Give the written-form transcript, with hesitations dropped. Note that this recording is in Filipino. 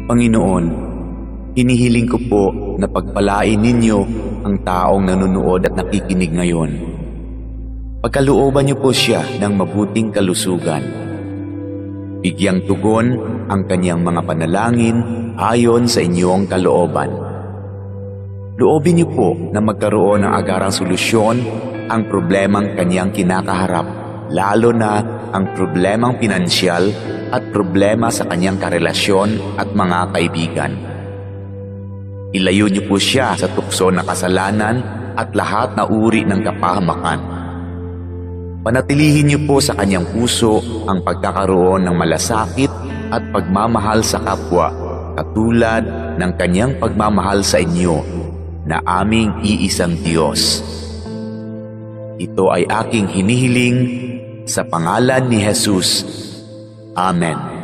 Panginoon, hinihiling ko po na pagpalain ninyo ang taong nanonood at nakikinig ngayon. Pagkalooban niyo po siya ng mabuting kalusugan. Bigyang tugon ang kanyang mga panalangin ayon sa inyong kalooban. Loobin niyo po na magkaroon ng agarang solusyon ang problemang kanyang kinakaharap, lalo na ang problemang pinansyal at problema sa kanyang karelasyon at mga kaibigan. Ilayo niyo po siya sa tukso na kasalanan at lahat na uri ng kapahamakan. Panatilihin niyo po sa kanyang puso ang pagkakaroon ng malasakit at pagmamahal sa kapwa, katulad ng kanyang pagmamahal sa inyo na aming iisang Diyos. Ito ay aking hinihiling sa pangalan ni Jesus. Amen.